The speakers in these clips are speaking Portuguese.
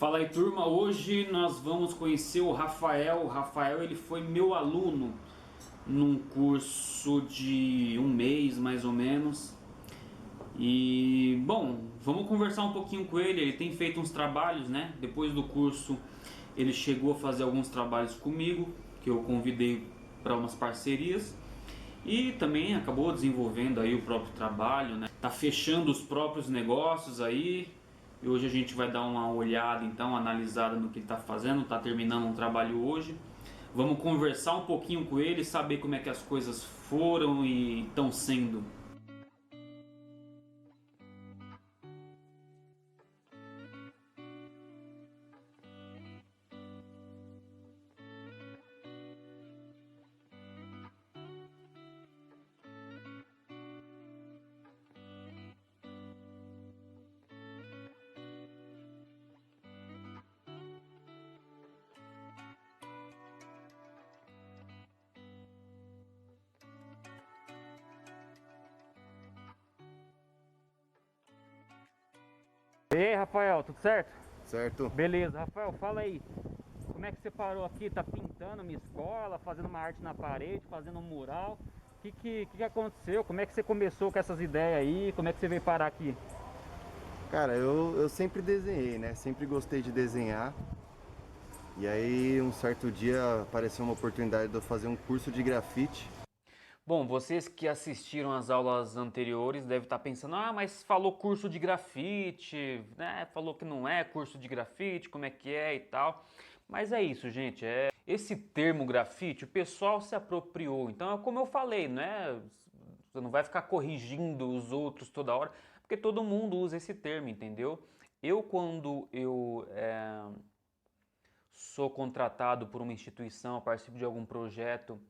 Fala aí, turma. Hoje nós vamos conhecer o Rafael. O Rafael, ele foi meu aluno num curso de um mês, mais ou menos. E, bom, vamos conversar um pouquinho com ele. Ele tem feito uns trabalhos, né? Depois do curso, ele chegou a fazer alguns trabalhos comigo, que eu convidei para umas parcerias. E também acabou desenvolvendo aí o próprio trabalho, né? Tá fechando os próprios negócios aí. E hoje a gente vai dar uma olhada, então, analisada no que ele está fazendo. Está terminando um trabalho hoje. Vamos conversar um pouquinho com ele, saber como é que as coisas foram e estão sendo. E aí, Rafael, tudo certo? Certo? Beleza, Rafael, fala aí. Como é que você parou aqui? Tá pintando uma escola, fazendo uma arte na parede, fazendo um mural? O que aconteceu? Como é que você começou com essas ideias aí? Como é que você veio parar aqui? Cara, eu sempre desenhei, né? Sempre gostei de desenhar. E aí, um certo dia apareceu uma oportunidade de eu fazer um curso de grafite. Bom, vocês que assistiram às aulas anteriores devem estar pensando, ah, mas falou curso de grafite, né? Falou que não é curso de grafite, como é que é e tal. Mas é isso, gente, esse termo grafite, o pessoal se apropriou. Então é como eu falei, né? Você não vai ficar corrigindo os outros toda hora, porque todo mundo usa esse termo, entendeu? Quando eu sou contratado por uma instituição, participo de algum projeto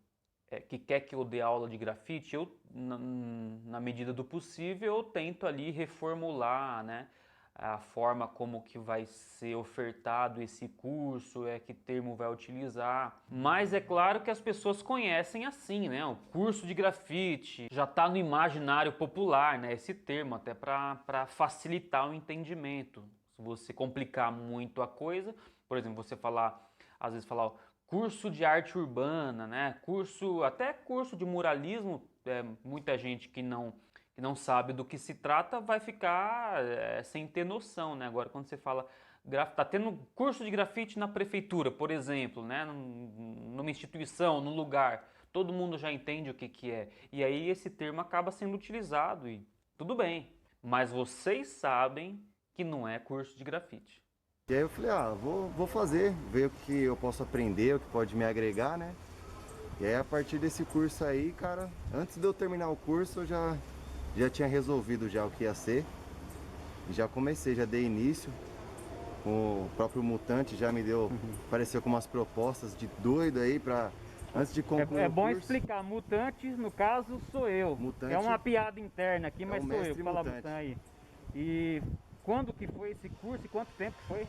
que quer que eu dê aula de grafite, eu, na medida do possível, eu tento ali reformular, né, a forma como que vai ser ofertado esse curso, que termo vai utilizar. Mas é claro que as pessoas conhecem assim, né, o curso de grafite já está no imaginário popular, né, esse termo, até para facilitar o entendimento. Se você complicar muito a coisa, por exemplo, você falar, às vezes falar curso de arte urbana, né? Até curso de muralismo, muita gente que não sabe do que se trata vai ficar sem ter noção, né? Agora, quando você fala, tá tendo curso de grafite na prefeitura, por exemplo, né? Numa instituição, num lugar, todo mundo já entende o que que é. E aí esse termo acaba sendo utilizado e tudo bem. Mas vocês sabem que não é curso de grafite. E aí eu falei, vou fazer, ver o que eu posso aprender, o que pode me agregar, né? E aí a partir desse curso aí, cara, antes de eu terminar o curso, já tinha resolvido já o que ia ser. E já comecei, já dei início. O próprio Mutante já me deu, apareceu com umas propostas de doido aí pra, antes de concluir É o bom curso. explicar, mutante no caso sou eu. Mutante É uma piada interna aqui, é mas o sou eu mestre que fala mutante. mutante aí. E quando que foi esse curso e quanto tempo foi?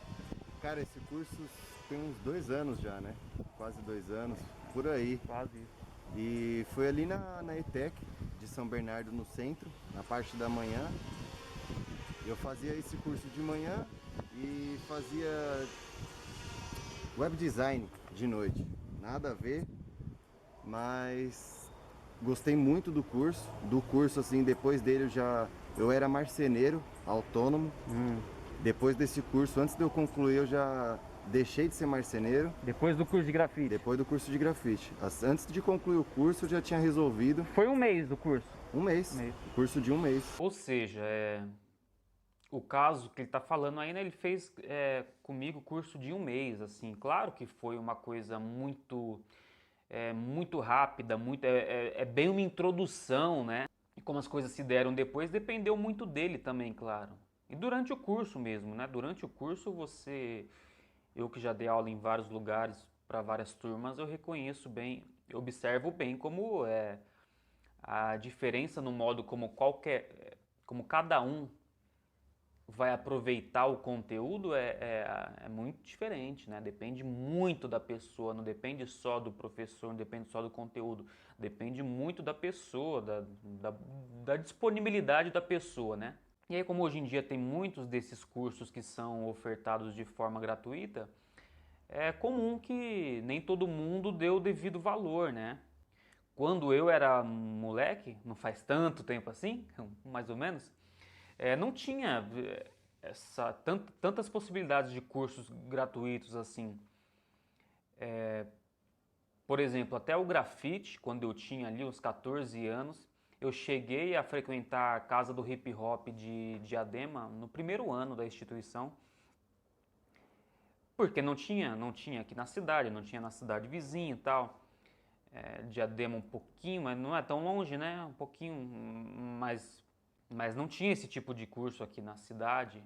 Cara, esse curso tem uns 2 anos já, né? Quase 2 anos, por aí. Quase isso. E foi ali na ETEC de São Bernardo, no centro, na parte da manhã. Eu fazia esse curso de manhã e fazia web design de noite. Nada a ver, mas gostei muito do curso. Do curso, assim, depois dele eu era marceneiro autônomo. Depois desse curso, antes de eu concluir, eu já deixei de ser marceneiro. Depois do curso de grafite. Depois do curso de grafite. Antes de concluir o curso, eu já tinha resolvido. Foi um mês do curso. Um mês. Curso de um mês. Ou seja, o caso que ele está falando aí, né, ele fez comigo curso de um mês, assim, claro que foi uma coisa muito rápida, é bem uma introdução, né, e como as coisas se deram depois dependeu muito dele também, claro, e durante o curso mesmo, né, durante o curso eu que já dei aula em vários lugares, para várias turmas, eu reconheço bem, eu observo bem como a diferença no modo como cada um vai aproveitar o conteúdo é muito diferente, né? Depende muito da pessoa, não depende só do professor, não depende só do conteúdo, depende muito da pessoa, da disponibilidade da pessoa, né? E aí, como hoje em dia tem muitos desses cursos que são ofertados de forma gratuita, é comum que nem todo mundo dê o devido valor, né? Quando eu era moleque, não faz tanto tempo assim, mais ou menos, não tinha tantas possibilidades de cursos gratuitos assim. Por exemplo, até o grafite, quando eu tinha ali uns 14 anos, eu cheguei a frequentar a casa do hip hop de Diadema no primeiro ano da instituição, porque não tinha aqui na cidade, não tinha na cidade vizinha e tal. Diadema um pouquinho, mas não é tão longe, né? Um pouquinho, mas não tinha esse tipo de curso aqui na cidade,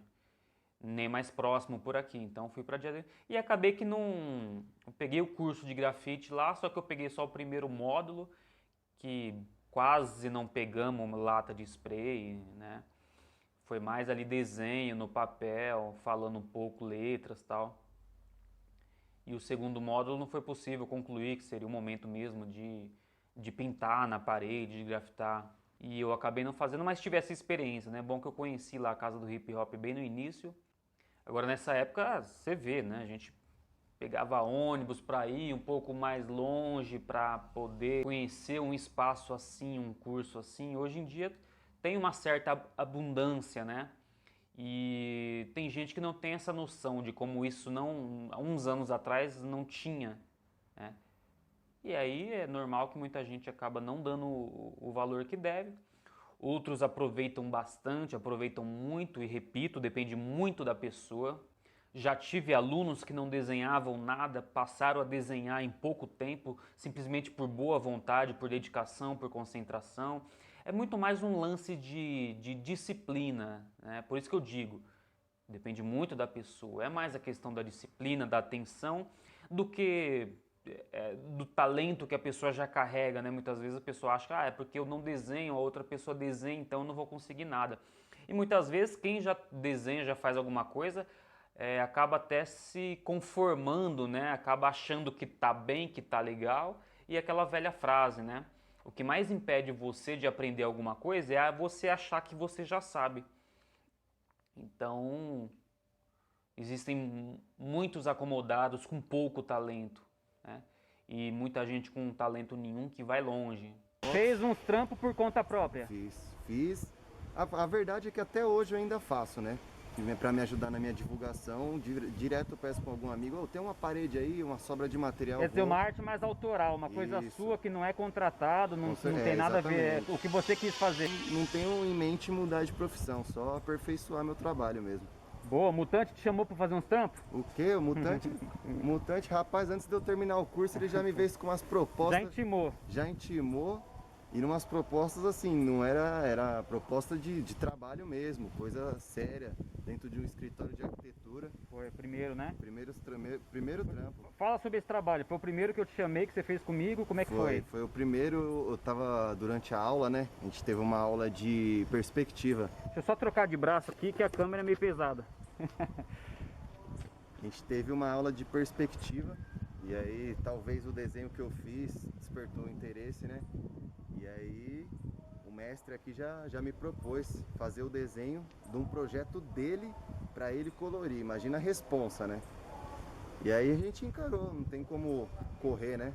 nem mais próximo por aqui. Então fui para Diadema e acabei que não. Eu peguei o curso de grafite lá, só que eu peguei só o primeiro módulo, que quase não pegamos lata de spray, né? Foi mais ali desenho no papel, falando um pouco letras e tal. E o segundo módulo não foi possível concluir, que seria o momento mesmo de pintar na parede, de grafitar. E eu acabei não fazendo, mas tive essa experiência, né? Bom que eu conheci lá a casa do hip hop bem no início. Agora nessa época você vê, né? A gente pegava ônibus para ir um pouco mais longe para poder conhecer um espaço assim, um curso assim. Hoje em dia tem uma certa abundância, né? E tem gente que não tem essa noção de como isso não, há uns anos atrás não tinha, né? E aí é normal que muita gente acaba não dando o valor que deve. Outros aproveitam bastante, aproveitam muito e repito, depende muito da pessoa. Já tive alunos que não desenhavam nada, passaram a desenhar em pouco tempo, simplesmente por boa vontade, por dedicação, por concentração. É muito mais um lance de disciplina, né? Por isso que eu digo, depende muito da pessoa. É mais a questão da disciplina, da atenção, do que do talento que a pessoa já carrega, né? Muitas vezes a pessoa acha que é porque eu não desenho, a outra pessoa desenha, então eu não vou conseguir nada. E muitas vezes quem já desenha, já faz alguma coisa, acaba até se conformando, né? Acaba achando que tá bem, que tá legal, e aquela velha frase, né? O que mais impede você de aprender alguma coisa é você achar que você já sabe. Então, existem muitos acomodados com pouco talento, né? E muita gente com talento nenhum que vai longe. Fez uns trampos por conta própria? Fiz. A verdade é que até hoje eu ainda faço, né? Para me ajudar na minha divulgação, direto eu peço para algum amigo, tem uma parede aí, uma sobra de material. Quer dizer, uma arte mais autoral, uma coisa sua que não é contratado, não tem nada a ver, o que você quis fazer. Não tenho em mente mudar de profissão, só aperfeiçoar meu trabalho mesmo. Boa, o Mutante te chamou para fazer uns tampos? O quê? O Mutante? O Mutante, rapaz, antes de eu terminar o curso, ele já me veio com umas propostas. Já intimou? Já intimou. E numas propostas assim, não era proposta de trabalho mesmo, coisa séria, dentro de um escritório de arquitetura. Foi o primeiro, né? Primeiro trampo. Fala sobre esse trabalho, foi o primeiro que eu te chamei, que você fez comigo, como é que foi? Foi o primeiro, eu tava durante a aula, né? A gente teve uma aula de perspectiva. Deixa eu só trocar de braço aqui que a câmera é meio pesada. A gente teve uma aula de perspectiva e aí talvez o desenho que eu fiz despertou o interesse, né? E aí o mestre aqui já me propôs fazer o desenho de um projeto dele para ele colorir. Imagina a responsa, né? E aí a gente encarou, não tem como correr, né?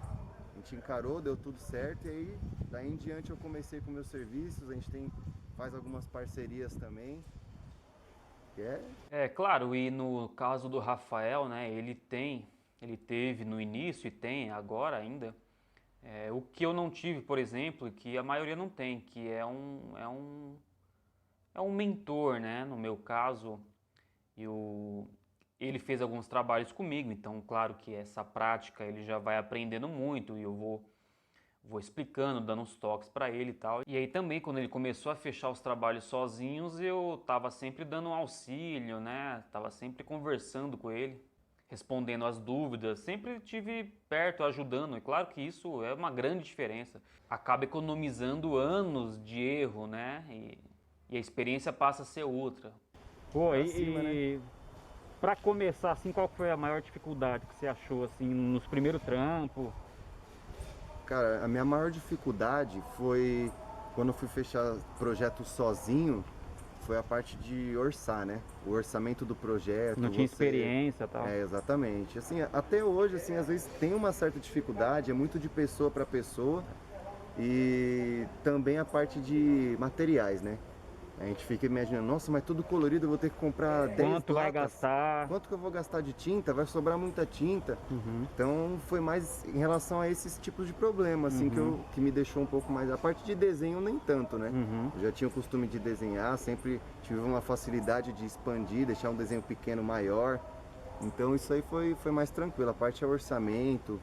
A gente encarou, deu tudo certo e aí daí em diante eu comecei com meus serviços, a gente faz algumas parcerias também. Claro, e no caso do Rafael, né, ele teve no início e tem agora ainda, o que eu não tive, por exemplo, que a maioria não tem, que é um mentor, né? No meu caso, ele fez alguns trabalhos comigo, então claro que essa prática ele já vai aprendendo muito e eu vou explicando, dando uns toques para ele e tal. E aí também quando ele começou a fechar os trabalhos sozinhos, eu estava sempre dando um auxílio, né? Tava sempre conversando com ele, respondendo as dúvidas, sempre estive perto, ajudando. E claro que isso é uma grande diferença. Acaba economizando anos de erro, né? E a experiência passa a ser outra. Pô, né? Pra começar, assim, qual foi a maior dificuldade que você achou, assim, nos primeiros trampos? Cara, a minha maior dificuldade foi quando eu fui fechar projeto sozinho, foi a parte de orçar, né? O orçamento do projeto. Não tinha experiência e tal. É, exatamente. Assim, até hoje, assim, às vezes tem uma certa dificuldade, é muito de pessoa para pessoa. E também a parte de materiais, né? A gente fica imaginando, nossa, mas tudo colorido, eu vou ter que comprar 10 Quanto vai latas. gastar? Quanto que eu vou gastar de tinta? Vai sobrar muita tinta. Então foi mais em relação a esses tipos de problema, assim, que me deixou um pouco mais. A parte de desenho nem tanto, né? Eu já tinha o costume de desenhar, sempre tive uma facilidade de expandir, deixar um desenho pequeno maior. Então isso aí foi mais tranquilo. A parte é orçamento,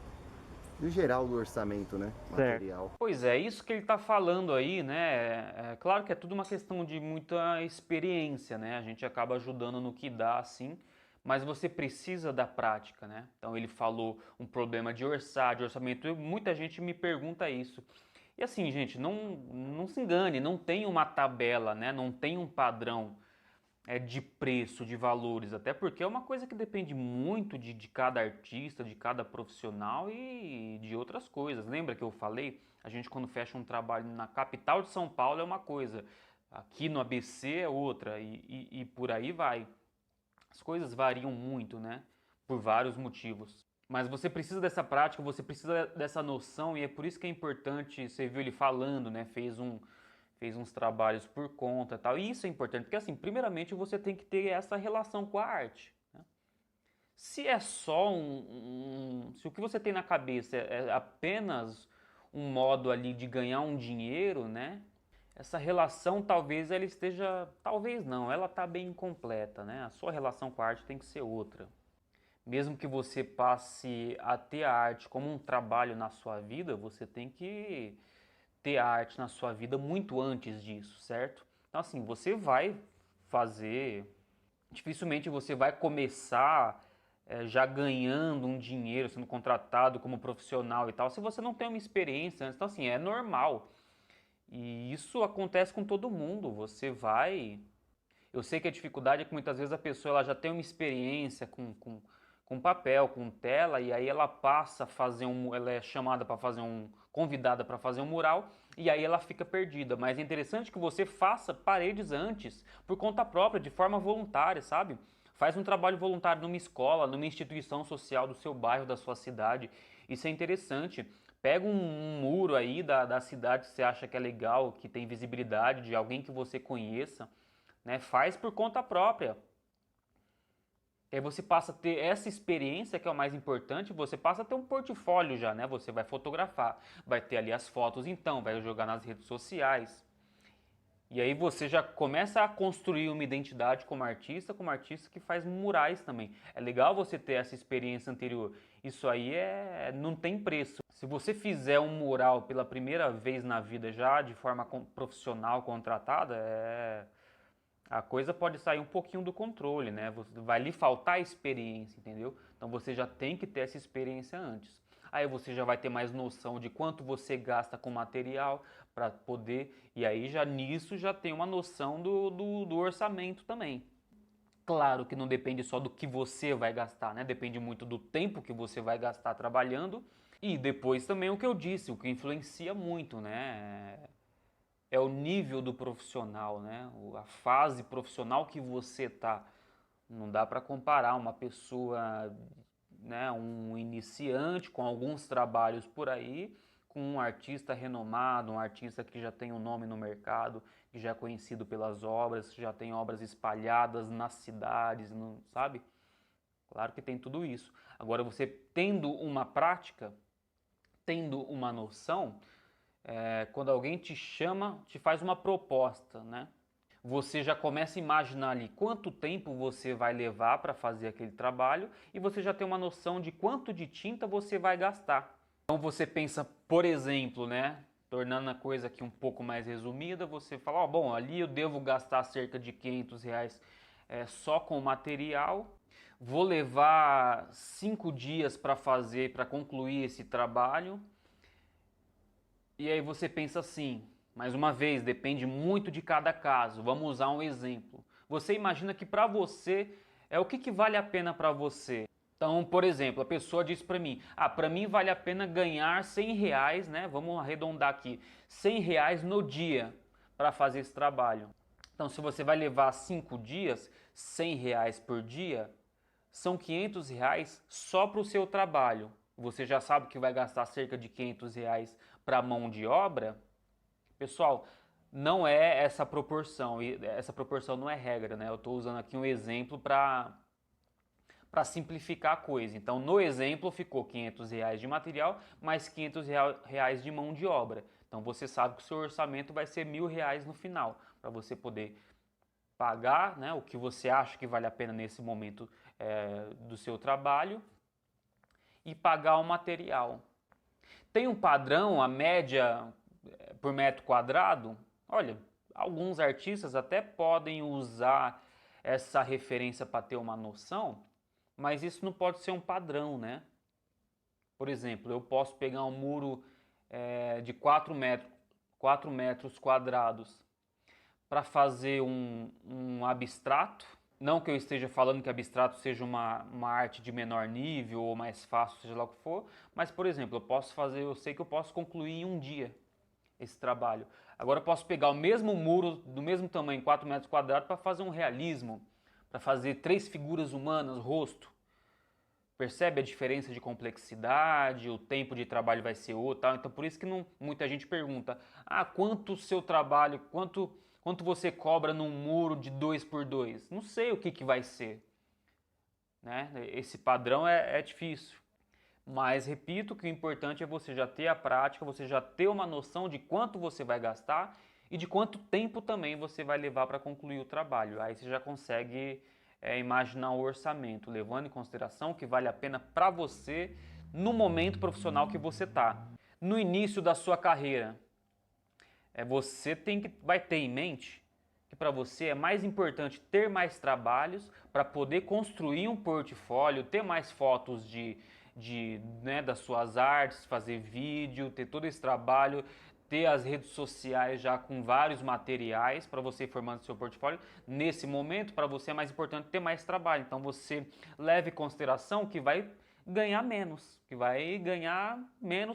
no geral do orçamento, né? Material. Pois é, isso que ele está falando aí, né? É claro que é tudo uma questão de muita experiência, né? A gente acaba ajudando no que dá, assim, mas você precisa da prática, né? Então ele falou um problema de orçar, de orçamento, e muita gente me pergunta isso. E assim, gente, não se engane, não tem uma tabela, né? Não tem um padrão de preço, de valores, até porque é uma coisa que depende muito de cada artista, de cada profissional e de outras coisas. Lembra que eu falei? A gente quando fecha um trabalho na capital de São Paulo é uma coisa, aqui no ABC é outra e por aí vai. As coisas variam muito, né? Por vários motivos. Mas você precisa dessa prática, você precisa dessa noção e é por isso que é importante, você viu ele falando, né? Fez uns trabalhos por conta e tal. E isso é importante, porque assim, primeiramente você tem que ter essa relação com a arte, né? Se é só se o que você tem na cabeça é apenas um modo ali de ganhar um dinheiro, né? Essa relação talvez ela esteja, talvez não, ela está bem incompleta, né? A sua relação com a arte tem que ser outra. Mesmo que você passe a ter a arte como um trabalho na sua vida, você tem que ter a arte na sua vida muito antes disso, certo? Então assim, você vai fazer, dificilmente você vai começar já ganhando um dinheiro, sendo contratado como profissional e tal, se você não tem uma experiência antes. Então assim, é normal. E isso acontece com todo mundo, você vai... Eu sei que a dificuldade é que muitas vezes a pessoa ela já tem uma experiência com papel, com tela, e aí ela passa a fazer ela é chamada para fazer convidada para fazer um mural, e aí ela fica perdida. Mas é interessante que você faça paredes antes, por conta própria, de forma voluntária, sabe? Faz um trabalho voluntário numa escola, numa instituição social do seu bairro, da sua cidade. Isso é interessante. Pega um muro aí da cidade que você acha que é legal, que tem visibilidade, de alguém que você conheça, né? Faz por conta própria. E aí você passa a ter essa experiência, que é o mais importante, você passa a ter um portfólio já, né? Você vai fotografar, vai ter ali as fotos, então, vai jogar nas redes sociais. E aí você já começa a construir uma identidade como artista que faz murais também. É legal você ter essa experiência anterior. Isso aí não tem preço. Se você fizer um mural pela primeira vez na vida já, de forma profissional, contratada, a coisa pode sair um pouquinho do controle, né? Vai lhe faltar experiência, entendeu? Então você já tem que ter essa experiência antes. Aí você já vai ter mais noção de quanto você gasta com material para poder... E aí já nisso já tem uma noção do orçamento também. Claro que não depende só do que você vai gastar, né? Depende muito do tempo que você vai gastar trabalhando. E depois também o que eu disse, o que influencia muito, né? É o nível do profissional, né? A fase profissional que você tá. Não dá para comparar uma pessoa, né, um iniciante com alguns trabalhos por aí, com um artista renomado, um artista que já tem um nome no mercado, que já é conhecido pelas obras, que já tem obras espalhadas nas cidades, sabe? Claro que tem tudo isso. Agora você tendo uma prática, tendo uma noção, quando alguém te chama, te faz uma proposta, né? Você já começa a imaginar ali quanto tempo você vai levar para fazer aquele trabalho e você já tem uma noção de quanto de tinta você vai gastar. Então você pensa, por exemplo, né, tornando a coisa aqui um pouco mais resumida, você fala, bom, ali eu devo gastar cerca de R$ 500 só com o material, vou levar 5 dias para concluir esse trabalho. E aí você pensa assim, mais uma vez, depende muito de cada caso. Vamos usar um exemplo. Você imagina que para você, o que vale a pena para você? Então, por exemplo, a pessoa diz para mim, para mim vale a pena ganhar R$ 100, né? Vamos arredondar aqui, R$ 100 no dia para fazer esse trabalho. Então, se você vai levar 5 dias, R$ 100 por dia, são R$ 500 só para o seu trabalho. Você já sabe que vai gastar cerca de R$ 500 para mão de obra. Pessoal, não é essa proporção, e essa proporção não é regra, né? Eu estou usando aqui um exemplo para simplificar a coisa. Então, no exemplo, ficou R$ 500 de material, mais R$ 500 de mão de obra. Então, você sabe que o seu orçamento vai ser R$ 1.000 no final, para você poder pagar, né, o que você acha que vale a pena nesse momento do seu trabalho e pagar o material. Tem um padrão, a média por metro quadrado? Olha, alguns artistas até podem usar essa referência para ter uma noção, mas isso não pode ser um padrão, né? Por exemplo, eu posso pegar um muro de 4 metros quadrados para fazer um abstrato. Não que eu esteja falando que abstrato seja uma arte de menor nível ou mais fácil, seja lá o que for, mas, por exemplo, eu sei que eu posso concluir em um dia esse trabalho. Agora eu posso pegar o mesmo muro, do mesmo tamanho, 4 metros quadrados, para fazer um realismo, para fazer 3 figuras humanas, rosto. Percebe a diferença de complexidade, o tempo de trabalho vai ser outro, tal. Então por isso que muita gente pergunta, quanto o seu trabalho, quanto você cobra num muro de 2x2? Não sei o que vai ser, né? Esse padrão é difícil. Mas repito que o importante é você já ter a prática, você já ter uma noção de quanto você vai gastar e de quanto tempo também você vai levar para concluir o trabalho. Aí você já consegue imaginar o orçamento, levando em consideração o que vale a pena para você no momento profissional que você está. No início da sua carreira, você vai ter em mente que para você é mais importante ter mais trabalhos para poder construir um portfólio, ter mais fotos das suas artes, fazer vídeo, ter todo esse trabalho, ter as redes sociais já com vários materiais para você ir formando seu portfólio. Nesse momento, para você é mais importante ter mais trabalho. Então você leve em consideração que vai ganhar menos,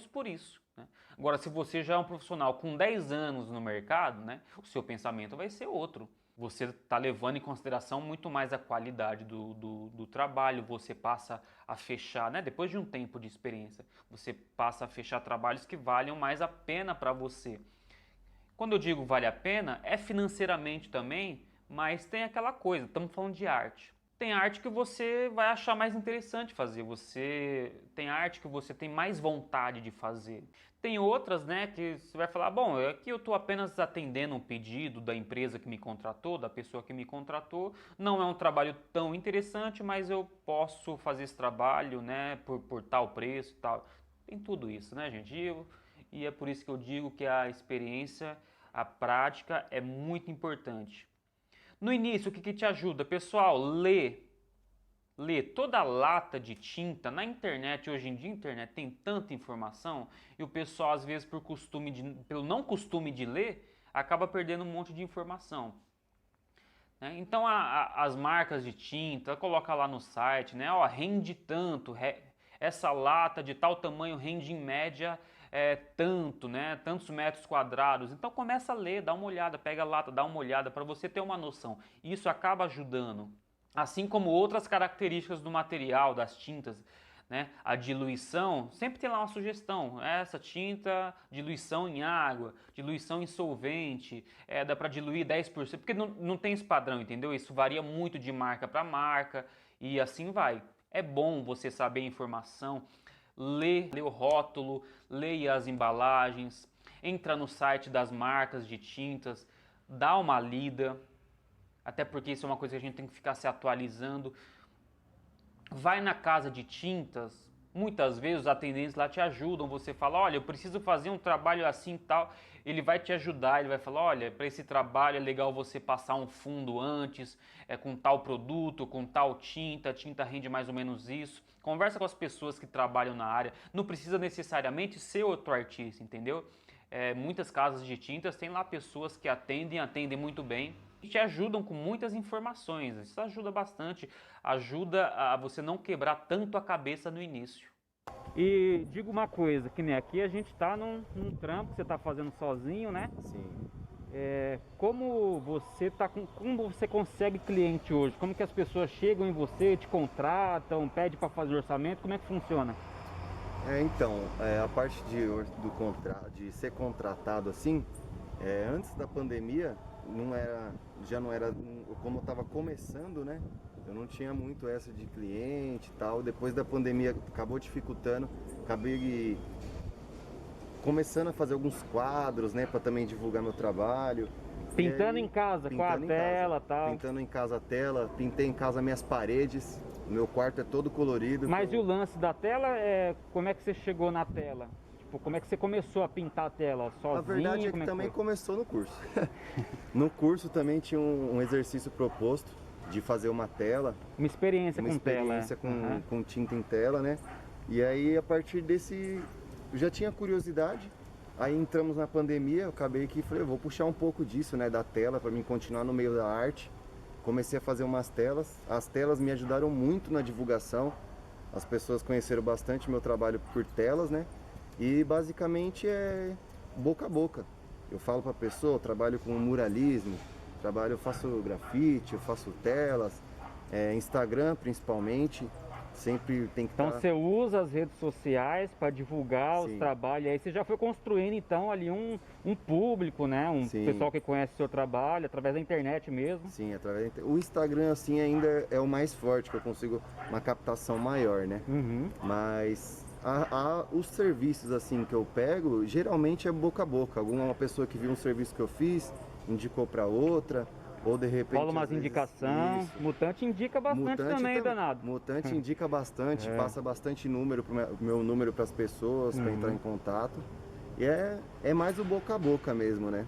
por isso, né? Agora, se você já é um profissional com 10 anos no mercado, né, o seu pensamento vai ser outro. Você está levando em consideração muito mais a qualidade do trabalho, você passa a fechar, né, depois de um tempo de experiência, você passa a fechar trabalhos que valham mais a pena para você. Quando eu digo vale a pena, é financeiramente também, mas tem aquela coisa, estamos falando de arte. Tem arte que você vai achar mais interessante fazer, tem arte que você tem mais vontade de fazer. Tem outras, né, que você vai falar, bom, aqui eu estou apenas atendendo um pedido da empresa que me contratou, da pessoa que me contratou, não é um trabalho tão interessante, mas eu posso fazer esse trabalho, né, por tal preço e tal. Tem tudo isso, né, gente? E é por isso que eu digo que a experiência, a prática é muito importante. No início, o que te ajuda? Pessoal, lê toda a lata de tinta. Na internet, hoje em dia, a internet tem tanta informação e o pessoal, às vezes, pelo não costume de ler, acaba perdendo um monte de informação. Então, as marcas de tinta, coloca lá no site, né? Rende tanto, essa lata de tal tamanho rende em média tanto, né? Tantos metros quadrados. Então começa a ler, dá uma olhada, pega a lata, dá uma olhada para você ter uma noção. Isso acaba ajudando. Assim como outras características do material, das tintas, né? A diluição, sempre tem lá uma sugestão. Essa tinta, diluição em água, diluição em solvente, dá para diluir 10%, porque não tem esse padrão, entendeu? Isso varia muito de marca para marca e assim vai. É bom você saber a informação. Lê o rótulo, leia as embalagens, entra no site das marcas de tintas, dá uma lida, até porque isso é uma coisa que a gente tem que ficar se atualizando. Vai na casa de tintas, muitas vezes os atendentes lá te ajudam, você fala, olha, eu preciso fazer um trabalho assim e tal, ele vai te ajudar, ele vai falar, olha, para esse trabalho é legal você passar um fundo antes, com tal produto, com tal tinta, a tinta rende mais ou menos isso. Conversa com as pessoas que trabalham na área, não precisa necessariamente ser outro artista, entendeu? Muitas casas de tintas tem lá pessoas que atendem muito bem e te ajudam com muitas informações. Isso ajuda bastante, ajuda a você não quebrar tanto a cabeça no início. E digo uma coisa, que nem aqui a gente tá num trampo que você tá fazendo sozinho, né? Sim. Como você como você consegue cliente hoje? Como que as pessoas chegam em você, te contratam, pedem para fazer orçamento? Como é que funciona? Então, a parte de ser contratado assim, antes da pandemia, já não era, como eu estava começando, né? Eu não tinha muito essa de cliente e tal. Depois da pandemia acabou dificultando, acabei começando a fazer alguns quadros, né, para também divulgar meu trabalho. Pintando em casa, com a tela e tal. Pintando em casa a tela, pintei em casa minhas paredes. O meu quarto é todo colorido. Mas e o lance da tela, como é que você chegou na tela? Tipo, como é que você começou a pintar a tela? Sozinho? A verdade é que também começou no curso. No curso também tinha um exercício proposto de fazer uma tela. Uma experiência com tela. Uma experiência com tinta em tela, né? E aí, a partir desse, eu já tinha curiosidade. Aí entramos na pandemia, eu acabei que falei, eu vou puxar um pouco disso, né, da tela, para mim continuar no meio da arte. Comecei a fazer umas telas. As telas me ajudaram muito na divulgação. As pessoas conheceram bastante meu trabalho por telas, né? E basicamente é boca a boca. Eu falo para a pessoa, eu trabalho com muralismo, eu faço grafite, eu faço telas, Instagram principalmente. Sempre tem que Então você usa as redes sociais para divulgar os Sim. trabalhos, aí você já foi construindo então ali um público, né? Sim. Pessoal que conhece o seu através da internet mesmo. Sim, através da o Instagram assim ainda é o mais forte, que eu consigo uma captação maior, né? Mas os serviços assim que eu pego, geralmente é boca a boca. Alguma pessoa que viu um serviço que eu fiz, indicou para outra. Ou de repente. Rola umas indicações. Mutante indica bastante também, danado. Mutante indica bastante, passa bastante número, meu número para as pessoas, para entrar em contato. E é mais o boca a boca mesmo, né?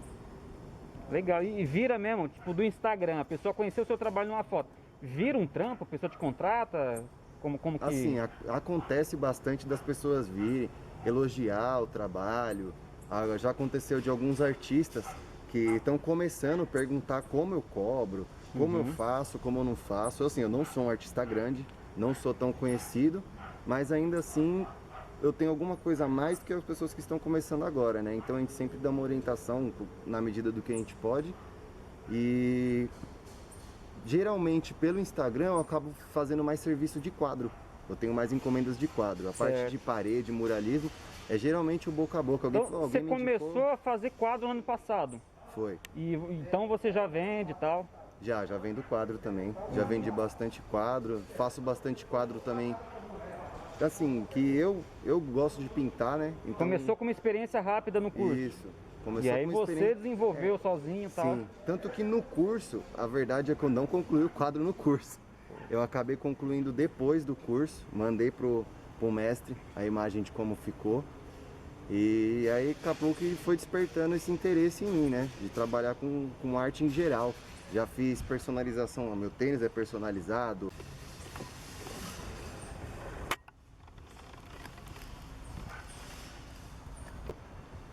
Legal. E vira mesmo, tipo do Instagram, a pessoa conheceu o seu trabalho numa foto. Vira um trampo, a pessoa te contrata? Como que. Assim, acontece bastante das pessoas virem, elogiar o trabalho. Já aconteceu de alguns artistas que estão começando a perguntar como eu cobro, como eu faço, como eu não faço. Assim, eu não sou um artista grande, não sou tão conhecido, mas ainda assim eu tenho alguma coisa a mais do que as pessoas que estão começando agora, né? Então a gente sempre dá uma orientação na medida do que a gente pode. E geralmente pelo Instagram eu acabo fazendo mais serviço de quadro. Eu tenho mais encomendas de quadro. A parte de parede, muralismo, é geralmente o boca a boca. Então, você começou a fazer quadro no ano passado? Foi. E então você já vende e tal? Já vendo quadro também. Já vendi bastante quadro, faço bastante quadro também. Assim, que eu gosto de pintar, né? Então, começou com uma experiência rápida no curso. Isso. E aí você desenvolveu sozinho e tal. Sim, tanto que no curso, a verdade é que eu não concluí o quadro no curso. Eu acabei concluindo depois do curso, mandei pro mestre a imagem de como ficou. E aí acabou que foi despertando esse interesse em mim, né? De trabalhar com arte em geral. Já fiz personalização, meu tênis é personalizado.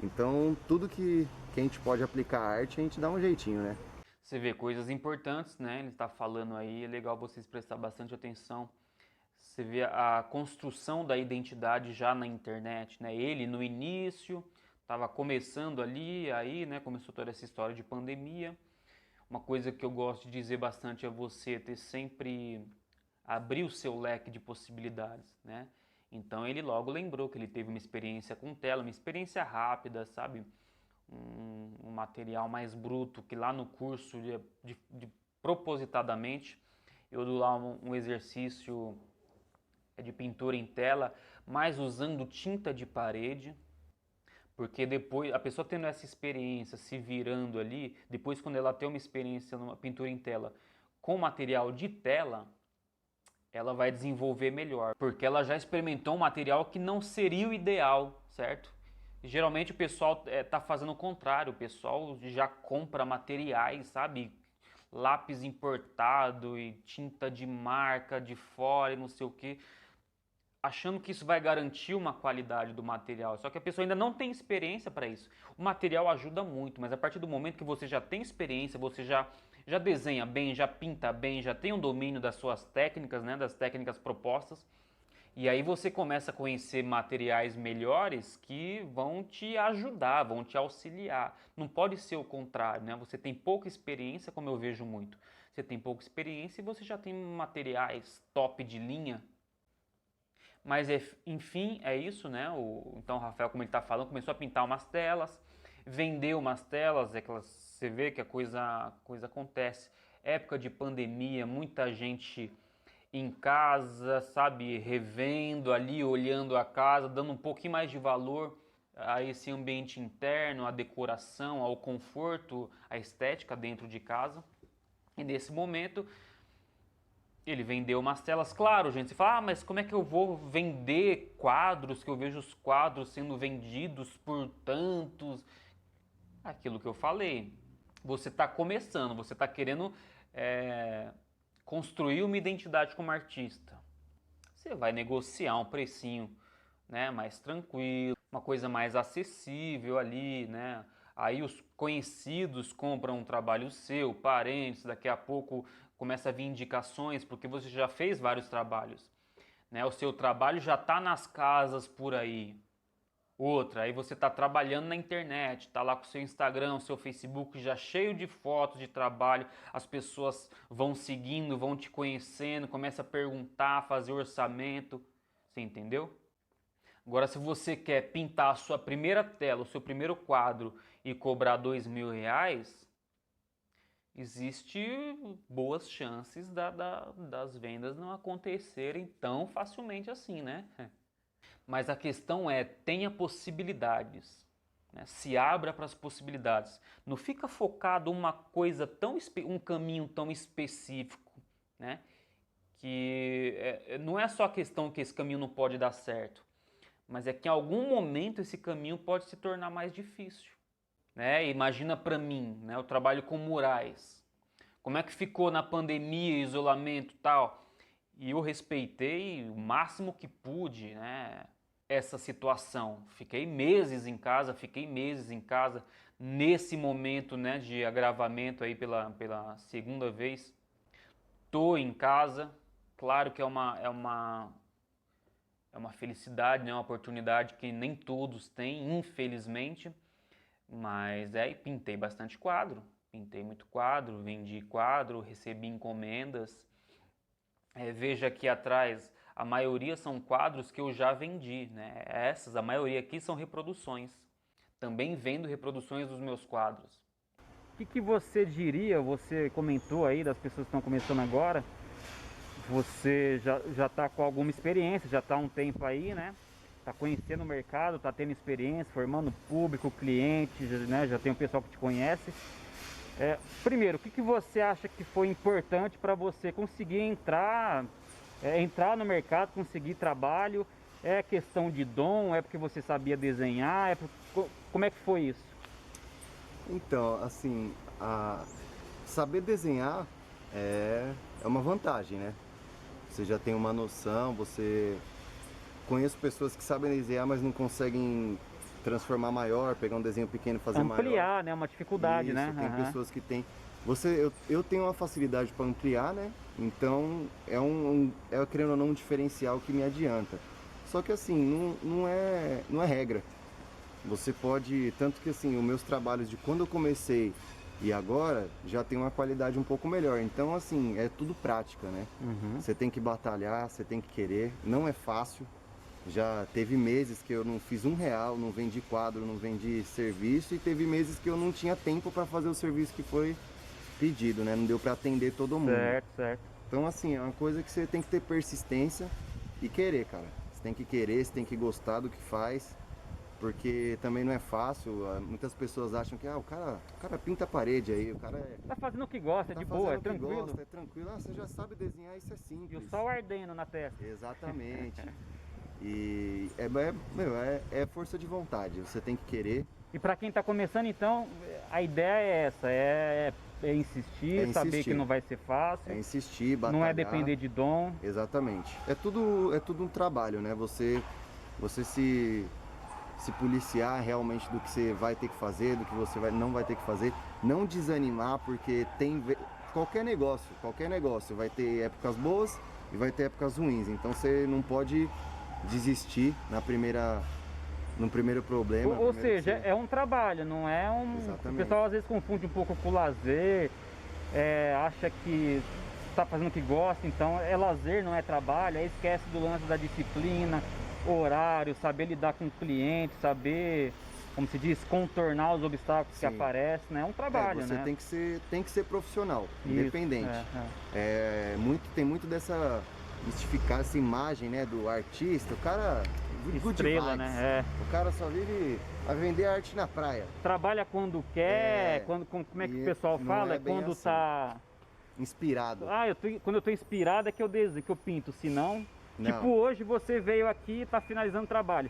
Então tudo que a gente pode aplicar a arte, a gente dá um jeitinho, né? Você vê coisas importantes, né? Ele está falando aí, é legal vocês prestar bastante atenção. Você vê a construção da identidade já na internet, né? Ele no início estava começando ali, aí, né? Começou toda essa história de pandemia. Uma coisa que eu gosto de dizer bastante é você ter sempre abrir o seu leque de possibilidades, né? Então ele logo lembrou que ele teve uma experiência com tela, uma experiência rápida, sabe? Um material mais bruto, que lá no curso propositadamente eu dou lá um exercício de pintura em tela, mas usando tinta de parede, porque depois a pessoa tendo essa experiência, se virando ali, depois quando ela tem uma experiência numa pintura em tela com material de tela, ela vai desenvolver melhor, porque ela já experimentou um material que não seria o ideal, certo? Geralmente o pessoal tá fazendo o contrário, o pessoal já compra materiais, sabe? Lápis importado e tinta de marca de fora e não sei o que, achando que isso vai garantir uma qualidade do material. Só que a pessoa ainda não tem experiência para isso. O material ajuda muito, mas a partir do momento que você já tem experiência, você já desenha bem, já pinta bem, já tem um domínio das suas técnicas, né, das técnicas propostas, E aí você começa a conhecer materiais melhores que vão te ajudar, vão te auxiliar. Não pode ser o contrário, né? Você tem pouca experiência, como eu vejo muito. Você tem pouca experiência e você já tem materiais top de linha. Mas enfim, é isso, né? Então o Rafael, como ele está falando, começou a pintar umas telas, vendeu umas telas, você vê que a coisa acontece. Época de pandemia, muita gente em casa, sabe, revendo ali, olhando a casa, dando um pouquinho mais de valor a esse ambiente interno, a decoração, ao conforto, a estética dentro de casa. E nesse momento ele vendeu umas telas. Claro, gente, você fala, mas como é que eu vou vender quadros, que eu vejo os quadros sendo vendidos por tantos? Aquilo que eu falei, você está começando, você está querendo construir uma identidade como artista. Você vai negociar um precinho, né, mais tranquilo, uma coisa mais acessível ali, né? Aí os conhecidos compram um trabalho seu, parentes, daqui a pouco começa a vir indicações, porque você já fez vários trabalhos, né? O seu trabalho já está nas casas por aí. Outra, aí você está trabalhando na internet, está lá com o seu Instagram, o seu Facebook já cheio de fotos de trabalho, as pessoas vão seguindo, vão te conhecendo, começa a perguntar, fazer orçamento, você entendeu? Agora, se você quer pintar a sua primeira tela, o seu primeiro quadro e cobrar R$ 2.000, existe boas chances das vendas não acontecerem tão facilmente assim, né? Mas a questão é, tenha possibilidades, né? Se abra para as possibilidades. Não fica focado uma coisa um caminho tão específico, né? Que não é só a questão que esse caminho não pode dar certo, mas é que em algum momento esse caminho pode se tornar mais difícil, né? Imagina para mim, né? Eu trabalho com murais. Como é que ficou na pandemia, isolamento e tal? E eu respeitei o máximo que pude, né, essa situação. Fiquei meses em casa nesse momento, né, de agravamento aí pela segunda vez. Tô em casa, claro que é uma felicidade, né, uma oportunidade que nem todos têm, infelizmente, mas e pintei bastante quadro, pintei muito quadro, vendi quadro, recebi encomendas. Veja aqui atrás, a maioria são quadros que eu já vendi, né? A maioria aqui são reproduções. Também vendo reproduções dos meus quadros. O que você diria, você comentou aí das pessoas que estão começando agora, você já está com alguma experiência, já está há um tempo aí, né? Está conhecendo o mercado, está tendo experiência, formando público, cliente, né? Já tem um pessoal que te conhece. Primeiro, o que você acha que foi importante para você conseguir entrar no mercado, conseguir trabalho? É questão de dom? É porque você sabia desenhar? Como é que foi isso? Então, assim, saber desenhar é uma vantagem, né? Você já tem uma noção, conheço pessoas que sabem desenhar, mas não conseguem transformar maior, pegar um desenho pequeno e fazer maior. Ampliar, né? Uma dificuldade, isso, né? Tem pessoas que têm. Eu tenho uma facilidade para ampliar, né? Então querendo ou não, um diferencial que me adianta. Só que assim, não é regra. Você pode, tanto que assim, os meus trabalhos de quando eu comecei e agora já tem uma qualidade um pouco melhor. Então assim, é tudo prática, né? Uhum. Você tem que batalhar, você tem que querer. Não é fácil. Já teve meses que eu não fiz R$1, não vendi quadro, não vendi serviço, e teve meses que eu não tinha tempo para fazer o serviço que foi pedido, né? Não deu para atender todo mundo. Certo. Então assim, é uma coisa que você tem que ter persistência e querer, cara. Você tem que querer, você tem que gostar do que faz, porque também não é fácil. Muitas pessoas acham que o cara pinta a parede aí, o cara tá fazendo o que gosta, de boa, é tranquilo. É tranquilo, você já sabe desenhar, isso é simples. E o sol ardendo na testa. Exatamente. E é força de vontade, você tem que querer. E para quem está começando, então, a ideia é essa, é insistir, saber que não vai ser fácil. É insistir, batalhar. Não é depender de dom. Exatamente. É tudo um trabalho, né? Você se policiar realmente do que você vai ter que fazer, do que você não vai ter que fazer. Não desanimar, porque qualquer negócio vai ter épocas boas e vai ter épocas ruins. Então você não pode desistir no primeiro problema. Ou seja, é um trabalho, não é um... Exatamente. O pessoal às vezes confunde um pouco com lazer, acha que está fazendo o que gosta, então é lazer, não é trabalho, aí esquece do lance da disciplina, horário, saber lidar com o cliente, saber, como se diz, contornar os obstáculos que Sim. aparecem, né? É um trabalho, você né? tem que ser profissional, Isso, independente. Tem muito dessa mistificar essa imagem, né, do artista. O cara good Estrela, vibes. né? O cara só vive a vender arte na praia, Trabalha quando quer, como é que o pessoal não fala? é bem Quando assim. tá... inspirado. Quando eu tô inspirado é que eu desenho, que eu pinto, senão... Não. Tipo, hoje você veio aqui e tá finalizando o trabalho.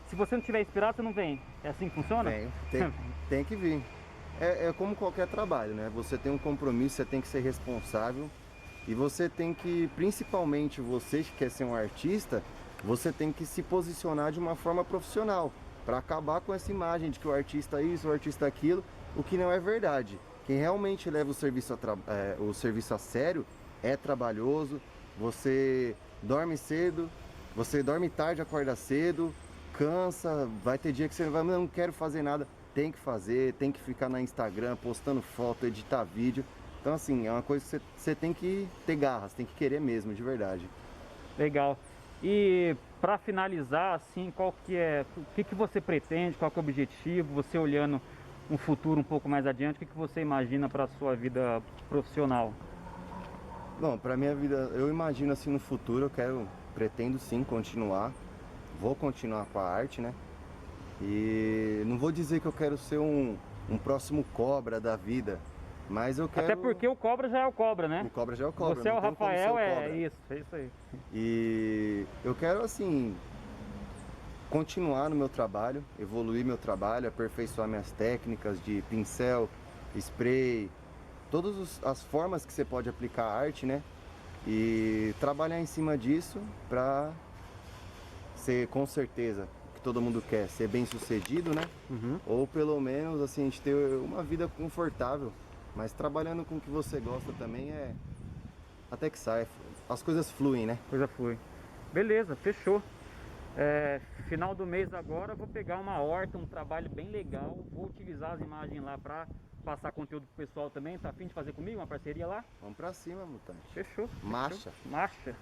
Se você não tiver inspirado, você não vem. É assim que funciona? Tem que vir. É como qualquer trabalho, né? Você tem um compromisso, você tem que ser responsável e você tem que, principalmente você que quer ser um artista, você tem que se posicionar de uma forma profissional para acabar com essa imagem de que o artista é isso, o artista é aquilo, o que não é verdade. Quem realmente leva o serviço a sério é trabalhoso, você dorme cedo, você dorme tarde, acorda cedo, cansa, vai ter dia que você vai, não quero fazer nada, tem que fazer, tem que ficar na Instagram postando foto, editar vídeo. Então assim, é uma coisa que você tem que ter garras, tem que querer mesmo, de verdade. Legal. E para finalizar, assim, o que você pretende, qual que é o objetivo, você olhando um futuro um pouco mais adiante, o que você imagina para a sua vida profissional? Bom, para minha vida, eu imagino assim no futuro, pretendo sim continuar, vou continuar com a arte, né? E não vou dizer que eu quero ser um próximo Cobra da vida, mas eu quero... Até porque o Cobra já é o Cobra, né? O Cobra já é o Cobra. Você é o não tem como ser Rafael, o Cobra. é isso aí. E eu quero assim, continuar no meu trabalho, evoluir meu trabalho, aperfeiçoar minhas técnicas de pincel, spray, todas as formas que você pode aplicar a arte, né? E trabalhar em cima disso para ser, com certeza, o que todo mundo quer, ser bem sucedido, né? Uhum. Ou pelo menos assim, a gente ter uma vida confortável, mas trabalhando com o que você gosta também até que sai, as coisas fluem, né? Coisa foi. Beleza, fechou. Final do mês agora eu vou pegar uma horta, um trabalho bem legal, vou utilizar as imagens lá para passar conteúdo pro pessoal também. Tá a fim de fazer comigo uma parceria lá? Vamos pra cima, mutante. Fechou. Marcha. Marcha.